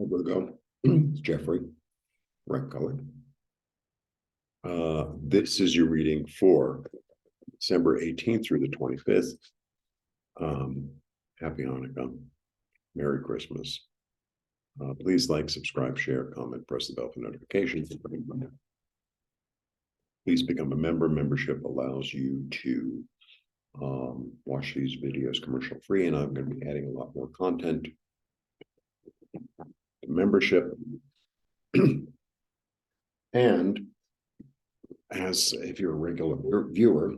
Virgo, it's Jeffrey, Ripecolor. This is your reading for December 18th through the 25th. Happy Hanukkah. Merry Christmas. Please like, subscribe, share, comment, press the bell for notifications. Please become a member. Membership allows you to watch these videos commercial free, and I'm going to be adding a lot more content. Membership. And as if you're a regular viewer,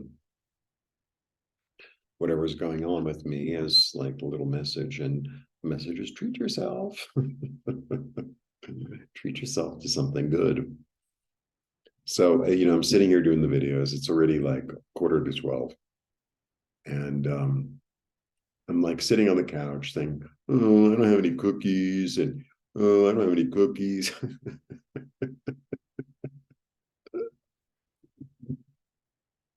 whatever's going on with me is like a little message, and the message is treat yourself. Treat yourself to something good. So, I'm sitting here doing the videos. It's already like 11:45. And I'm like sitting on the couch saying, oh, I don't have any cookies. And oh, I don't have any cookies.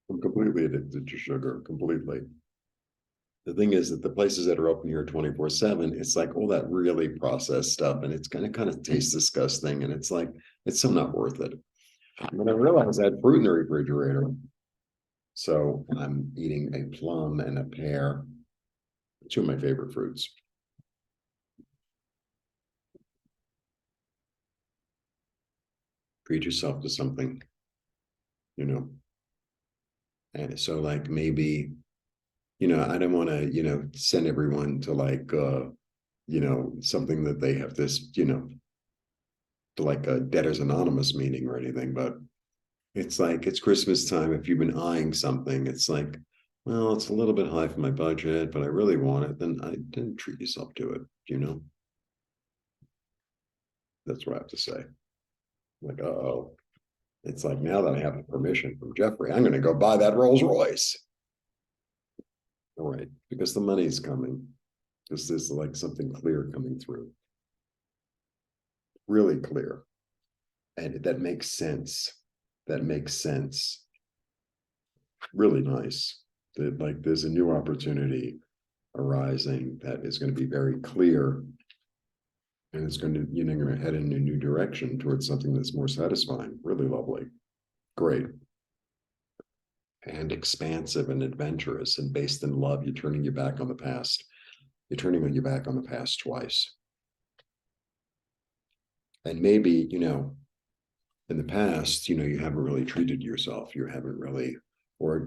I'm completely addicted to sugar, completely. The thing is that the places that are open here 24/7, it's like all that really processed stuff, and it's gonna kind of taste disgusting, and it's like it's so not worth it. When I realized I had fruit in the refrigerator, so I'm eating a plum and a pear, two of my favorite fruits. Treat yourself to something, and so like maybe, I don't want to, send everyone to like something that they have this, to like a Debtors Anonymous meeting or anything, but it's like it's Christmas time. If you've been eyeing something, it's like, well, it's a little bit high for my budget, but I really want it, then I didn't treat yourself to it. That's what I have to say. Like, oh, it's like now that I have the permission from Jeffrey, I'm going to go buy that Rolls Royce. All right, because the money's coming. This is like something clear coming through. Really clear. And that makes sense. That makes sense. Really nice. That like there's a new opportunity arising that is going to be very clear, and it's going to, going to head in a new direction towards something that's more satisfying. Really lovely. Great. And expansive and adventurous and based in love. You're turning your back on the past. You're turning on your back on the past twice. And maybe, in the past, you haven't really treated yourself. You haven't really, or,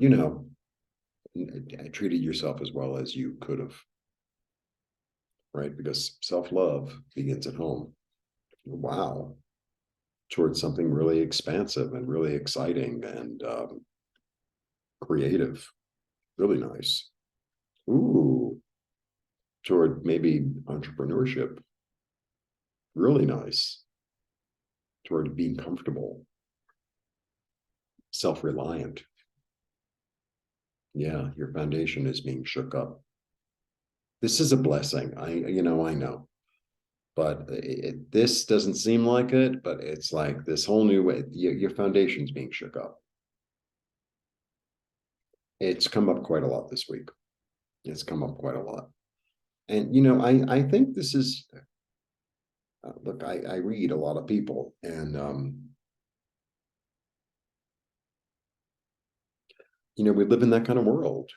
treated yourself as well as you could have. Right? Because self-love begins at home. Wow. Towards something really expansive and really exciting and creative. Really nice. Ooh. Toward maybe entrepreneurship. Really nice. Toward being comfortable. Self-reliant. Yeah, your foundation is being shook up. This is a blessing. I know. But this doesn't seem like it, but it's like this whole new way. Your foundation's being shook up. It's come up quite a lot this week. It's come up quite a lot. And, I think this is, look, I read a lot of people, and, we live in that kind of world.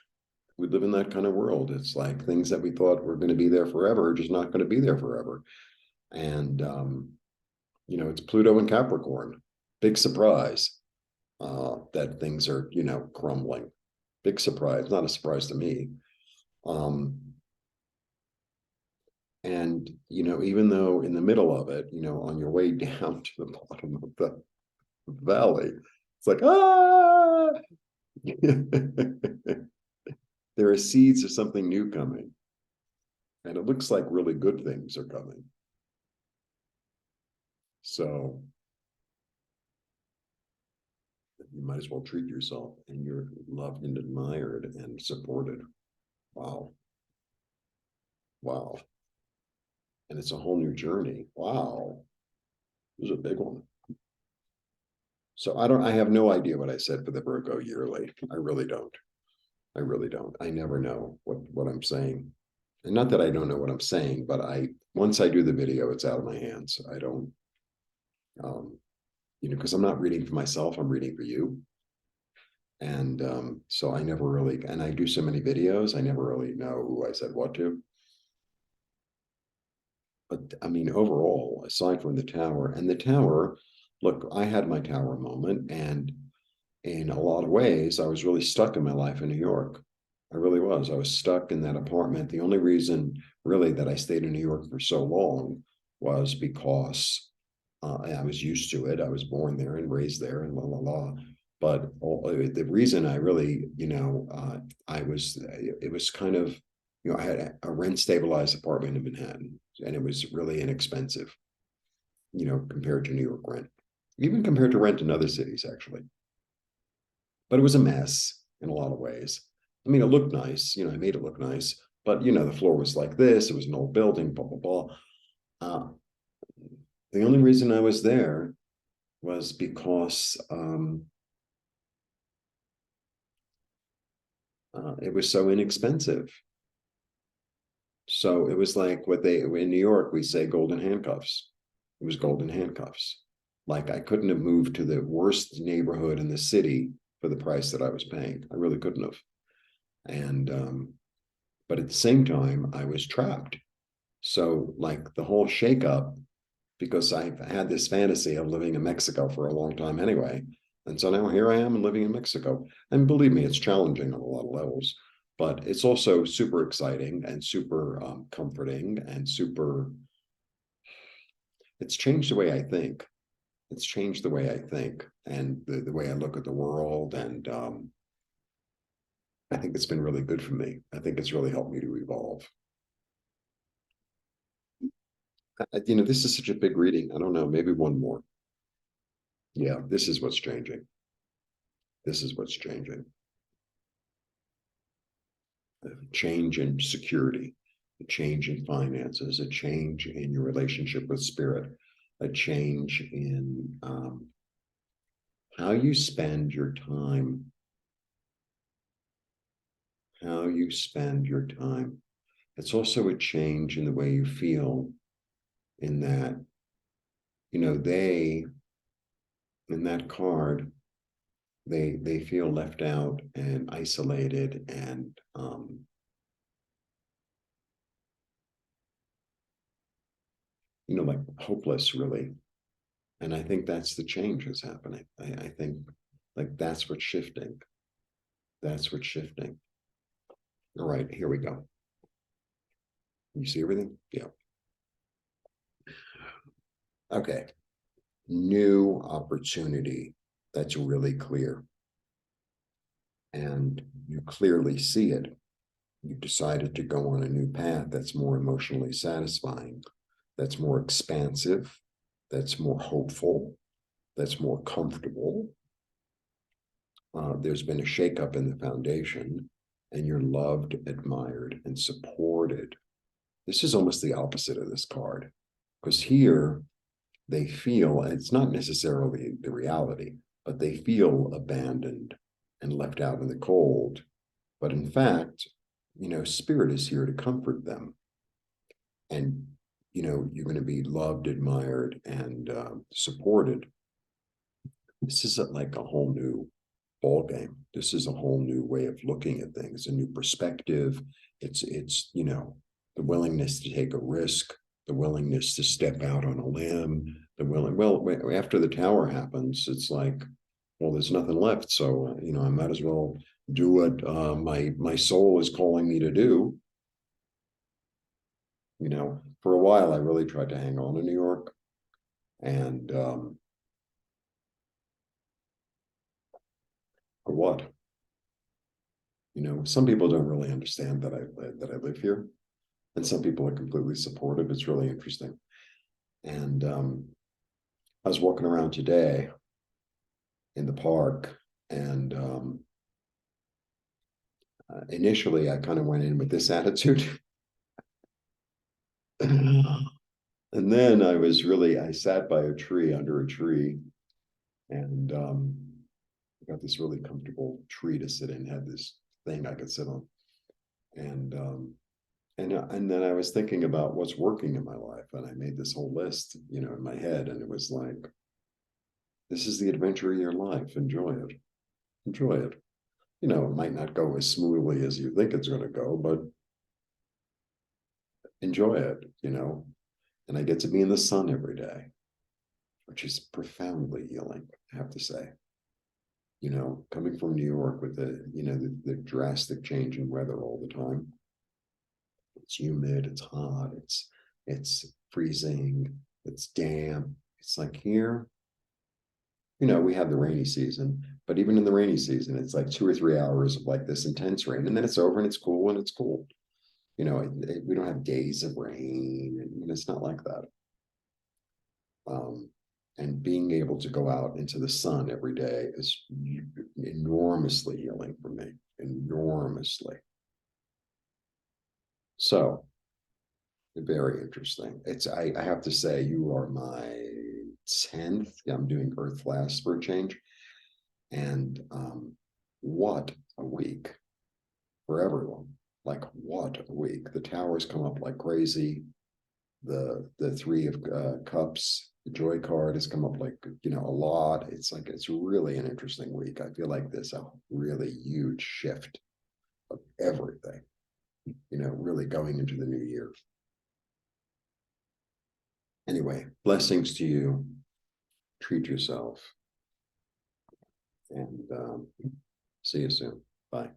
We live in that kind of world. It's like things that we thought were going to be there forever are just not going to be there forever. And, it's Pluto and Capricorn. Big surprise that things are, crumbling. Big surprise. Not a surprise to me. And, even though in the middle of it, on your way down to the bottom of the valley, it's like, ah, there are seeds of something new coming. And it looks like really good things are coming. So you might as well treat yourself, and you're loved and admired and supported. Wow. Wow. And it's a whole new journey. Wow. This is a big one. So I have no idea what I said for the Virgo yearly. I really don't. I really don't. I never know what I'm saying. And not that I don't know what I'm saying, but once I do the video, it's out of my hands. I don't, um, because I'm not reading for myself, I'm reading for you. And so I never really, and I do so many videos, I never really know who I said what to. But I mean, overall, aside from the tower, and the tower, look, I had my tower moment, and in a lot of ways, I was really stuck in my life in New York. I really was. I was stuck in that apartment. The only reason, really, that I stayed in New York for so long was because I was used to it. I was born there and raised there, and la la la. But the reason I really, it was kind of, I had a rent stabilized apartment in Manhattan, and it was really inexpensive, compared to New York rent, even compared to rent in other cities, actually. But it was a mess in a lot of ways. I mean, it looked nice, I made it look nice, but the floor was like this. It was an old building, blah blah blah. Uh, the only reason I was there was because it was so inexpensive. So it was like what they in New York we say golden handcuffs. It was golden handcuffs. Like I couldn't have moved to the worst neighborhood in the city for the price that I was paying. I really couldn't have. And but at the same time, I was trapped. So like the whole shakeup, because I've had this fantasy of living in Mexico for a long time anyway. And so now here I am living in Mexico. And believe me, it's challenging on a lot of levels, but it's also super exciting and super comforting and it's changed the way I think. It's changed the way I think and the way I look at the world. And I think it's been really good for me. I think it's really helped me to evolve. This is such a big reading. I don't know, maybe one more. Yeah, this is what's changing. This is what's changing. A change in security, a change in finances, a change in your relationship with spirit, a change in how you spend your time, how you spend your time. It's also a change in the way you feel, in that, they, in that card, they feel left out and isolated and like hopeless, really. And I think that's the change that's happening. I think like that's what's shifting. That's what's shifting. All right, here we go. You see everything? Yeah. Okay. New opportunity that's really clear. And you clearly see it. You've decided to go on a new path that's more emotionally satisfying, that's more expansive, that's more hopeful, that's more comfortable. There's been a shakeup in the foundation, and you're loved, admired, and supported. This is almost the opposite of this card, because here they feel, and it's not necessarily the reality, but they feel abandoned and left out in the cold. But in fact, spirit is here to comfort them. And, you're going to be loved, admired, and supported. This is like a whole new ball game. This is a whole new way of looking at things, a new perspective. It's the willingness to take a risk, the willingness to step out on a limb, after the tower happens, it's like, well, there's nothing left. So I might as well do what my soul is calling me to do. For a while I really tried to hang on to New York, and for what? Some people don't really understand that I live here, and some people are completely supportive. It's really interesting. And I was walking around today in the park, and initially I kind of went in with this attitude. And then I sat by a tree, under a tree, and I got this really comfortable tree to sit in, had this thing I could sit on. And And then I was thinking about what's working in my life, and I made this whole list, in my head, and it was like, this is the adventure of your life. Enjoy it. Enjoy it. It might not go as smoothly as you think it's going to go, but enjoy it. And I get to be in the sun every day, which is profoundly healing, I have to say. Coming from New York with the drastic change in weather all the time. It's humid, it's hot, it's freezing, it's damp. It's like here, we have the rainy season, but even in the rainy season, it's like 2 or 3 hours of like this intense rain, and then it's over and it's cool and it's cool. We don't have days of rain, and it's not like that. And being able to go out into the sun every day is enormously healing for me, enormously. So very interesting. I have to say, you are my 10th. Yeah, I'm doing Earth last for a change. And what a week for everyone. Like, what a week. The towers come up like crazy. The three of cups, the joy card has come up like, a lot. It's like, it's really an interesting week. I feel like there's a really huge shift of everything, really going into the new year. Anyway, blessings to you. Treat yourself, and see you soon. Bye.